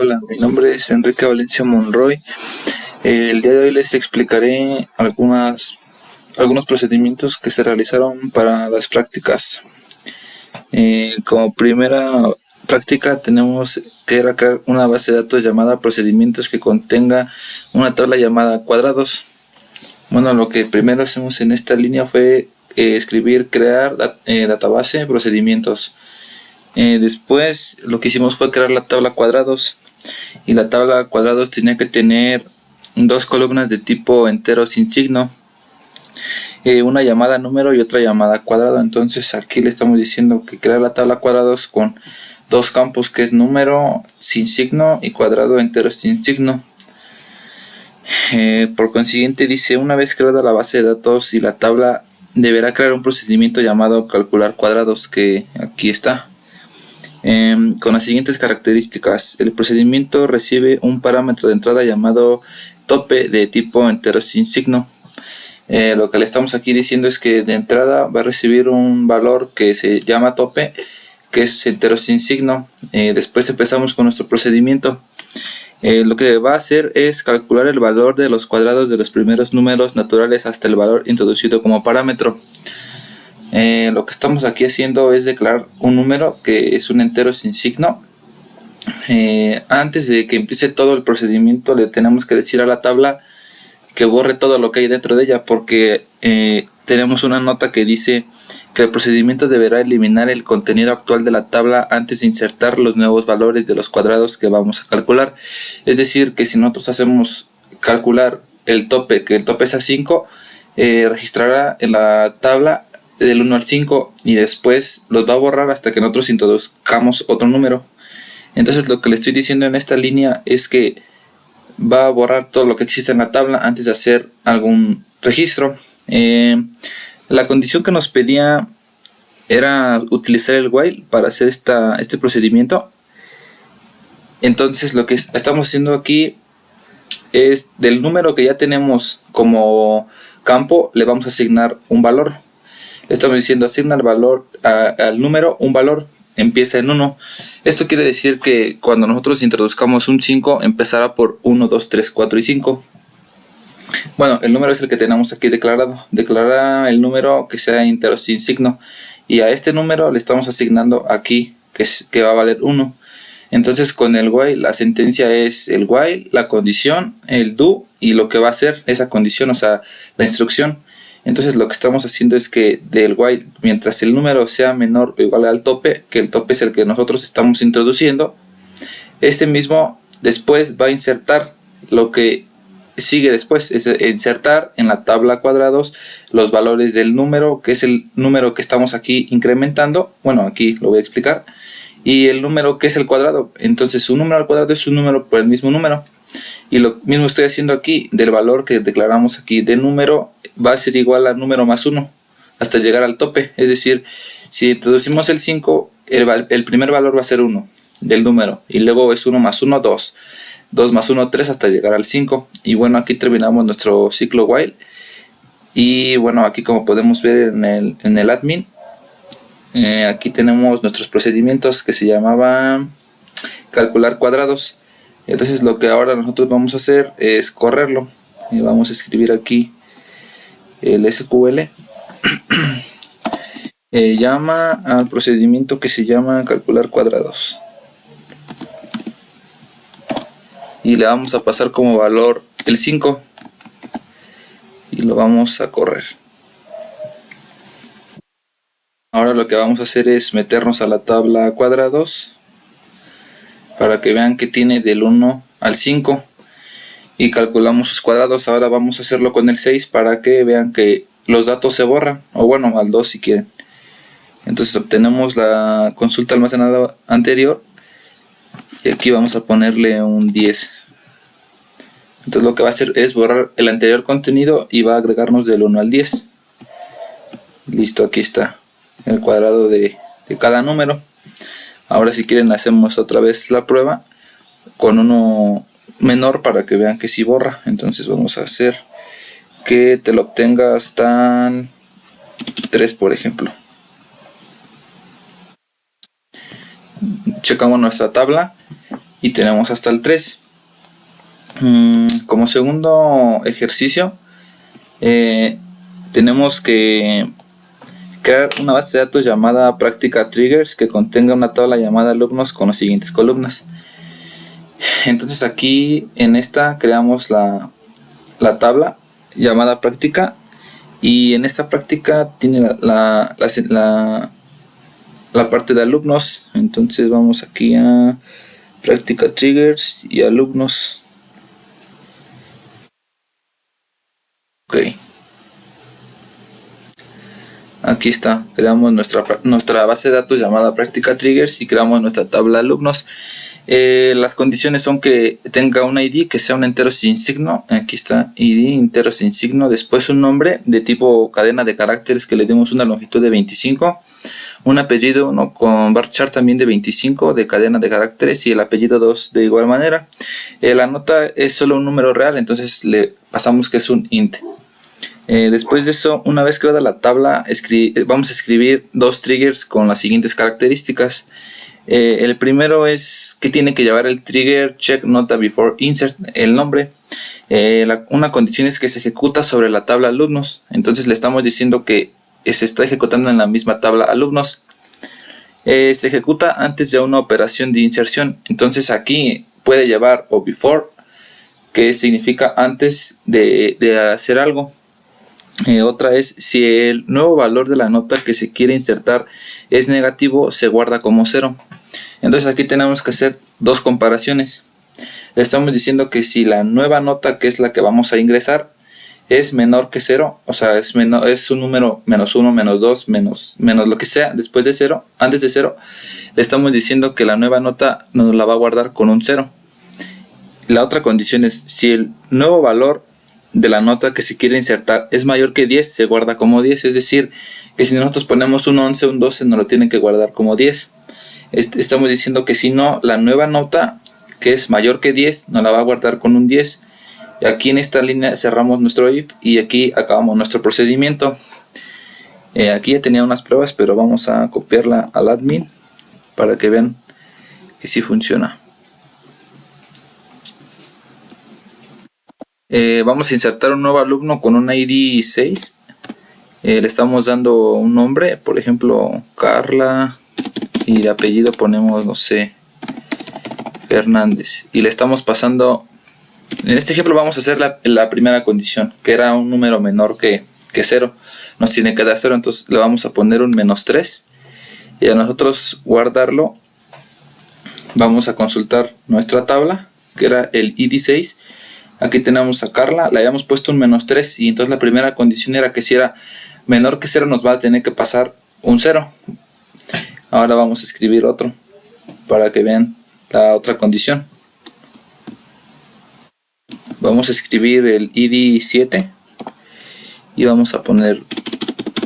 Hola, mi nombre es Enrique Valencia Monroy. El día de hoy les explicaré algunos procedimientos que se realizaron para las prácticas. Como primera práctica tenemos que crear una base de datos llamada procedimientos que contenga una tabla llamada cuadrados. Bueno, lo que primero hacemos en esta línea fue escribir crear database procedimientos. Después lo que hicimos fue crear la tabla cuadrados, y la tabla cuadrados tenía que tener dos columnas de tipo entero sin signo, una llamada número y otra llamada cuadrado. Entonces aquí le estamos diciendo que crear la tabla cuadrados con dos campos, que es número sin signo y cuadrado entero sin signo. Por consiguiente dice: una vez creada la base de datos y la tabla, deberá crear un procedimiento llamado calcular cuadrados, que aquí está. Con las siguientes características: el procedimiento recibe un parámetro de entrada llamado tope de tipo entero sin signo. Lo que le estamos aquí diciendo es que de entrada va a recibir un valor que se llama tope, que es entero sin signo. Después empezamos con nuestro procedimiento. Lo que va a hacer es calcular el valor de los cuadrados de los primeros números naturales hasta el valor introducido como parámetro. Lo que estamos aquí haciendo es declarar un número que es un entero sin signo. Antes de que empiece todo el procedimiento, le tenemos que decir a la tabla que borre todo lo que hay dentro de ella, porque tenemos una nota que dice que el procedimiento deberá eliminar el contenido actual de la tabla antes de insertar los nuevos valores de los cuadrados que vamos a calcular. Es decir, que si nosotros hacemos calcular el tope, que el tope es a 5, registrará en la tabla del 1 al 5 y después los va a borrar hasta que nosotros introduzcamos otro número. Entonces lo que le estoy diciendo en esta línea es que va a borrar todo lo que existe en la tabla antes de hacer algún registro. La condición que nos pedía era utilizar el while para hacer este procedimiento. Entonces lo que estamos haciendo aquí es, del número que ya tenemos como campo, le vamos a asignar un valor. Estamos diciendo: asigna el valor al número un valor, empieza en 1. Esto quiere decir que cuando nosotros introduzcamos un 5, empezará por 1, 2, 3, 4 y 5. Bueno, el número es el que tenemos aquí declarado. Declarará el número que sea entero sin signo, y a este número le estamos asignando aquí que va a valer 1. Entonces con el while la sentencia es el while, la condición, el do y lo que va a hacer esa condición, o sea, la instrucción. Entonces lo que estamos haciendo es que del while, mientras el número sea menor o igual al tope, que el tope es el que nosotros estamos introduciendo, este mismo después va a insertar lo que sigue después, es insertar en la tabla cuadrados los valores del número, que es el número que estamos aquí incrementando. Bueno, aquí lo voy a explicar. Y el número que es el cuadrado. Entonces un número al cuadrado es un número por el mismo número. Y lo mismo estoy haciendo aquí, del valor que declaramos aquí de número va a ser igual a número más 1 hasta llegar al tope. Es decir, si introducimos el 5, el primer valor va a ser 1 del número, y luego es 1 más 1, 2, 2 más 1, 3 hasta llegar al 5. Y bueno, aquí terminamos nuestro ciclo while. Y bueno, aquí como podemos ver en el admin, aquí tenemos nuestros procedimientos que se llamaban calcular cuadrados. Entonces lo que ahora nosotros vamos a hacer es correrlo, y vamos a escribir aquí el SQL. Llama al procedimiento que se llama calcular cuadrados, y le vamos a pasar como valor el 5 y lo vamos a correr. Ahora lo que vamos a hacer es meternos a la tabla cuadrados para que vean que tiene del 1 al 5 y calculamos sus cuadrados. Ahora vamos a hacerlo con el 6 para que vean que los datos se borran, o bueno, al 2 si quieren. Entonces obtenemos la consulta almacenada anterior y aquí vamos a ponerle un 10. Entonces lo que va a hacer es borrar el anterior contenido y va a agregarnos del 1 al 10. Listo, aquí está el cuadrado de cada número. Ahora si quieren hacemos otra vez la prueba con uno menor para que vean que sí borra. Entonces vamos a hacer que te lo obtenga hasta 3, por ejemplo. Checamos nuestra tabla y tenemos hasta el 13. Como segundo ejercicio, tenemos que crear una base de datos llamada práctica triggers que contenga una tabla llamada alumnos con las siguientes columnas. Entonces aquí en esta creamos la tabla llamada práctica, y en esta práctica tiene la parte de alumnos. Entonces vamos aquí a práctica triggers y alumnos. Ok, aquí está, creamos nuestra base de datos llamada práctica triggers y creamos nuestra tabla de alumnos. Las condiciones son que tenga un ID que sea un entero sin signo. Aquí está, ID entero sin signo. Después un nombre de tipo cadena de caracteres que le demos una longitud de 25. Un apellido con varchar también de 25 de cadena de caracteres, y el apellido 2 de igual manera. La nota es solo un número real, entonces le pasamos que es un int. Después de eso, una vez creada la tabla, vamos a escribir dos triggers con las siguientes características. El primero es que tiene que llevar el trigger check nota before insert, el nombre. Una condición es que se ejecuta sobre la tabla alumnos, entonces le estamos diciendo que se está ejecutando en la misma tabla alumnos. Se ejecuta antes de una operación de inserción, entonces aquí puede llevar o before, que significa antes de hacer algo. Otra es si el nuevo valor de la nota que se quiere insertar es negativo, se guarda como 0. Entonces aquí tenemos que hacer dos comparaciones. Le estamos diciendo que si la nueva nota, que es la que vamos a ingresar, es menor que 0, o sea es un número menos 1, menos 2, menos lo que sea después de 0, antes de 0, le estamos diciendo que la nueva nota nos la va a guardar con un 0. La otra condición es si el nuevo valor de la nota que se quiere insertar es mayor que 10, se guarda como 10, es decir, que si nosotros ponemos un 11, un 12, nos lo tienen que guardar como 10. Estamos diciendo que si no, la nueva nota que es mayor que 10 nos la va a guardar con un 10. Y aquí en esta línea cerramos nuestro if y aquí acabamos nuestro procedimiento. Aquí ya tenía unas pruebas, pero vamos a copiarla al admin para que vean que sí funciona. Vamos a insertar un nuevo alumno con un ID 6. Le estamos dando un nombre, por ejemplo Carla, y de apellido ponemos, no sé, Fernández, y le estamos pasando. En este ejemplo vamos a hacer la primera condición, que era un número menor que 0, nos tiene que dar 0, entonces le vamos a poner un -3, y a nosotros guardarlo vamos a consultar nuestra tabla, que era el ID 6. Aquí tenemos a Carla, le habíamos puesto un -3, y entonces la primera condición era que si era menor que 0 nos va a tener que pasar un 0. Ahora vamos a escribir otro para que vean la otra condición. Vamos a escribir el ID 7 y vamos a poner,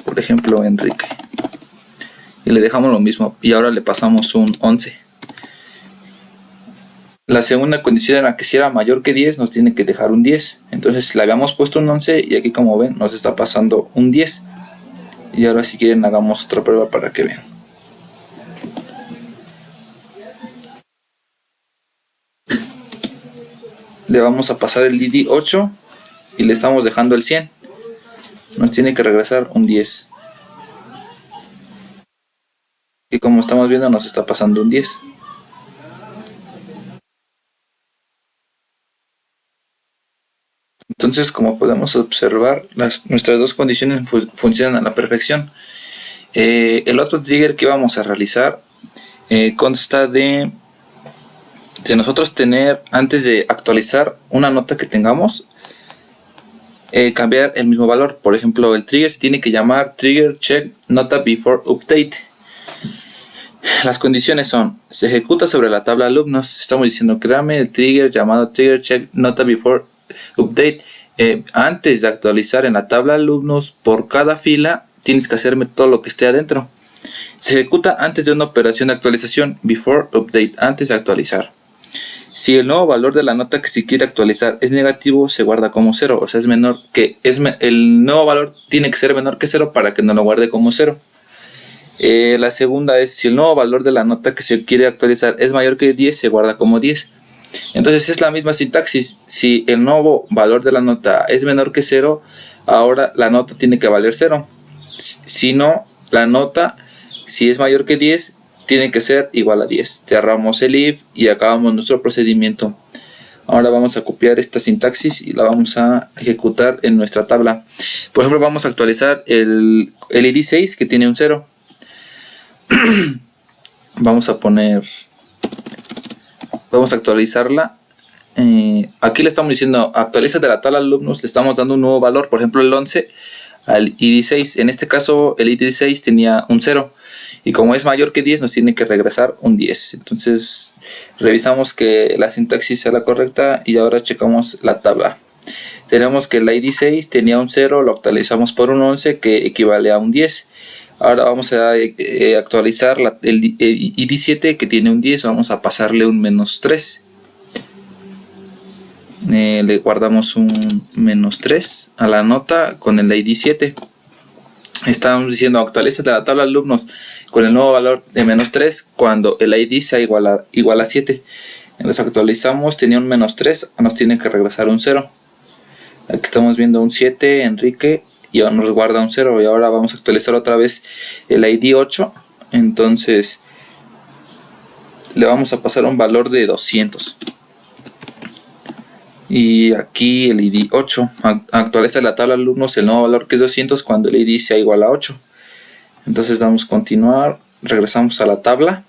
por ejemplo, Enrique, y le dejamos lo mismo, y ahora le pasamos un 11. La segunda condición era que si era mayor que 10 nos tiene que dejar un 10. Entonces le habíamos puesto un 11 y aquí, como ven, nos está pasando un 10. Y ahora, si quieren, hagamos otra prueba para que vean. Le vamos a pasar el ID 8 y le estamos dejando el 100. Nos tiene que regresar un 10. Y como estamos viendo, nos está pasando un 10. Entonces, como podemos observar, nuestras dos condiciones funcionan a la perfección. El otro trigger que vamos a realizar consta de nosotros tener, antes de actualizar una nota que tengamos, cambiar el mismo valor. Por ejemplo, el trigger se tiene que llamar trigger check nota before update. Las condiciones son: se ejecuta sobre la tabla alumnos. Estamos diciendo, créame el trigger llamado trigger check nota before update. Antes de actualizar en la tabla alumnos, por cada fila tienes que hacerme todo lo que esté adentro. Se ejecuta antes de una operación de actualización, before update, antes de actualizar. Si el nuevo valor de la nota que se quiere actualizar es negativo, se guarda como 0, o sea, es menor que el nuevo valor tiene que ser menor que 0 para que no lo guarde como 0. La segunda es si el nuevo valor de la nota que se quiere actualizar es mayor que 10, se guarda como 10. Entonces es la misma sintaxis. Si el nuevo valor de la nota es menor que 0, ahora la nota tiene que valer 0. Si no, la nota, si es mayor que 10, tiene que ser igual a 10. Cerramos el if y acabamos nuestro procedimiento. Ahora vamos a copiar esta sintaxis y la vamos a ejecutar en nuestra tabla. Por ejemplo, vamos a actualizar el id 6 que tiene un 0. Vamos a actualizarla. Aquí le estamos diciendo actualiza de la tabla alumnos, le estamos dando un nuevo valor, por ejemplo el 11 al id 6. En este caso el id 6 tenía un 0 y como es mayor que 10 nos tiene que regresar un 10. Entonces revisamos que la sintaxis sea la correcta y ahora checamos la tabla. Tenemos que el id 6 tenía un 0, lo actualizamos por un 11 que equivale a un 10. Ahora vamos a actualizar el id 7 que tiene un 10, vamos a pasarle un menos 3. Le guardamos un menos 3 a la nota con el id 7. Estamos diciendo actualiza de la tabla de alumnos con el nuevo valor de menos 3 cuando el id sea igual a 7. Entonces actualizamos, tenía un menos 3, nos tiene que regresar un 0. Aquí estamos viendo un 7, Enrique, y ahora nos guarda un 0. Y ahora vamos a actualizar otra vez el id 8. Entonces le vamos a pasar un valor de 200. Y aquí el id 8 actualiza la tabla de alumnos el nuevo valor que es 200 cuando el id sea igual a 8. Entonces damos continuar, regresamos a la tabla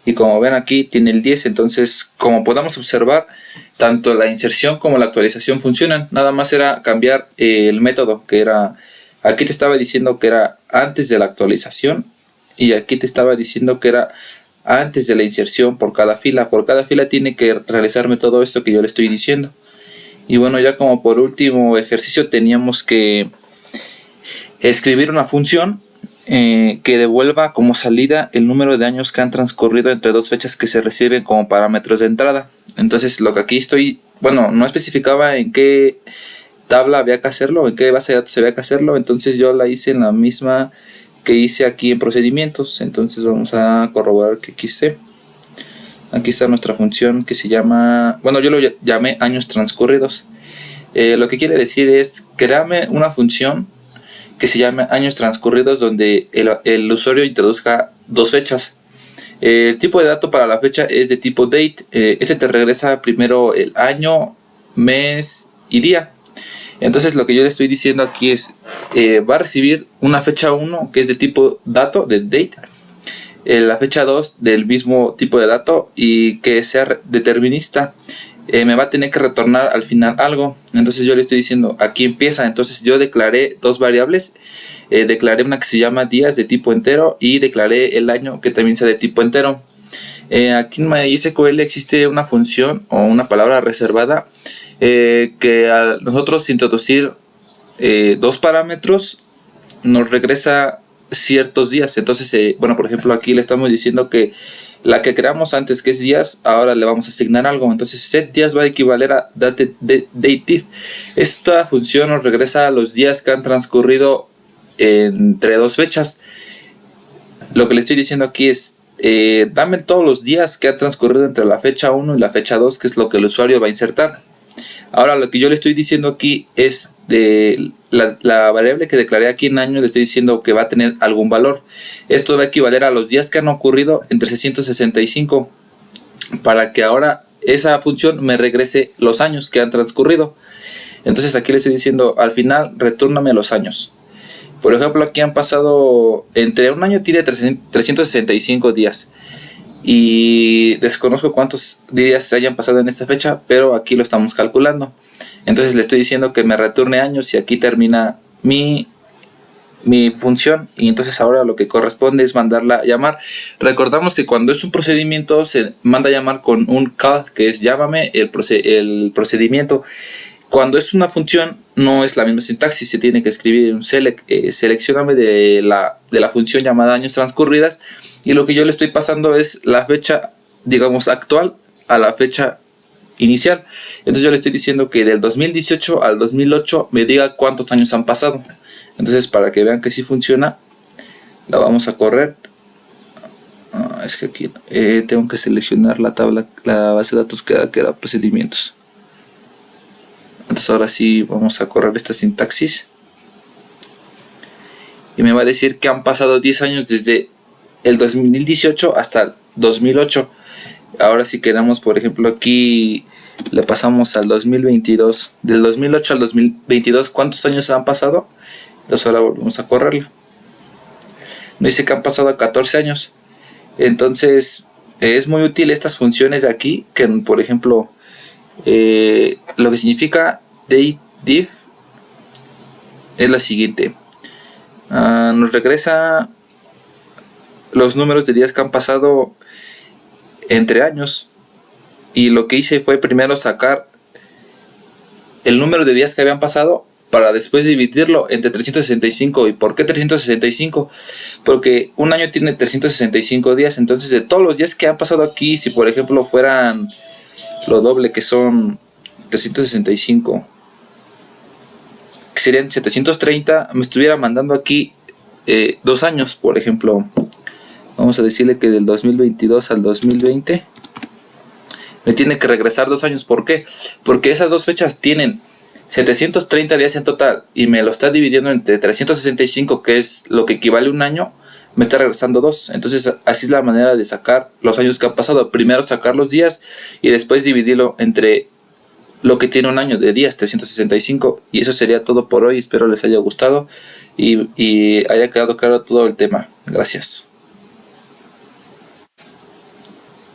y como ven aquí tiene el 10. Entonces, como podamos observar, tanto la inserción como la actualización funcionan. Nada más era cambiar el método, que era, aquí te estaba diciendo que era antes de la actualización y aquí te estaba diciendo que era antes de la inserción por cada fila. Por cada fila tiene que realizarme todo esto que yo le estoy diciendo. Y bueno, ya como por último ejercicio teníamos que escribir una función que devuelva como salida el número de años que han transcurrido entre dos fechas que se reciben como parámetros de entrada. Entonces lo que aquí no especificaba en qué tabla había que hacerlo, en qué base de datos había que hacerlo. Entonces yo la hice en la misma que hice aquí en procedimientos. Entonces vamos a corroborar que aquí está nuestra función que se llama, yo lo llamé años transcurridos. Lo que quiere decir es créame una función que se llama años transcurridos donde el usuario introduzca dos fechas. El tipo de dato para la fecha es de tipo date. Este te regresa primero el año, mes y día. Entonces lo que yo le estoy diciendo aquí es va a recibir una fecha 1 que es de tipo dato, de date, la fecha 2 del mismo tipo de dato y que sea determinista. Me va a tener que retornar al final algo. Entonces yo le estoy diciendo aquí empieza. Entonces yo declaré dos variables. Declaré una que se llama días de tipo entero y declaré el año que también sea de tipo entero. Aquí en MySQL existe una función o una palabra reservada que al nosotros introducir dos parámetros nos regresa ciertos días. Entonces por ejemplo aquí le estamos diciendo que la que creamos antes que es días, ahora le vamos a asignar algo. Entonces set días va a equivaler a dative. Esta función nos regresa a los días que han transcurrido entre dos fechas. Lo que le estoy diciendo aquí es dame todos los días que han transcurrido entre la fecha 1 y la fecha 2, que es lo que el usuario va a insertar. Ahora lo que yo le estoy diciendo aquí es de la variable que declaré aquí en año, le estoy diciendo que va a tener algún valor. Esto va a equivaler a los días que han ocurrido entre 365 para que ahora esa función me regrese los años que han transcurrido. Entonces aquí le estoy diciendo al final retúrname los años. Por ejemplo, aquí han pasado entre un año tiene 365 días. Y desconozco cuántos días se hayan pasado en esta fecha, pero aquí lo estamos calculando. Entonces le estoy diciendo que me retorne años y aquí termina mi función. Y entonces ahora lo que corresponde es mandarla a llamar. Recordamos que cuando es un procedimiento se manda a llamar con un call, que es llámame el procedimiento. Cuando es una función no es la misma sintaxis, se tiene que escribir un select, seleccioname de la función llamada años transcurridas, y lo que yo le estoy pasando es la fecha, digamos, actual a la fecha inicial. Entonces yo le estoy diciendo que del 2018 al 2008 me diga cuántos años han pasado. Entonces para que vean que sí funciona, La vamos a correr. Es que aquí tengo que seleccionar la tabla, la base de datos que era procedimientos. Entonces ahora sí vamos a correr esta sintaxis. Y me va a decir que han pasado 10 años desde el 2018 hasta el 2008. Ahora si queremos, por ejemplo, aquí le pasamos al 2022. Del 2008 al 2022, ¿cuántos años han pasado? Entonces ahora volvemos a correrla. Me dice que han pasado 14 años. Entonces es muy útil estas funciones de aquí, que por ejemplo lo que significa div es la siguiente. Nos regresa los números de días que han pasado entre años, y lo que hice fue primero sacar el número de días que habían pasado para después dividirlo entre 365. ¿Y por qué 365? Porque un año tiene 365 días. Entonces de todos los días que han pasado aquí, si por ejemplo fueran lo doble, que son 365, que serían 730, me estuviera mandando aquí 2 años, por ejemplo. Vamos a decirle que del 2022 al 2020 me tiene que regresar 2 años. ¿Por qué? Porque esas dos fechas tienen 730 días en total y me lo está dividiendo entre 365, que es lo que equivale a un año. Me está regresando 2. Entonces así es la manera de sacar los años que han pasado. Primero sacar los días y después dividirlo entre lo que tiene un año de días, 365. Y eso sería todo por hoy. Espero les haya gustado y haya quedado claro todo el tema. Gracias.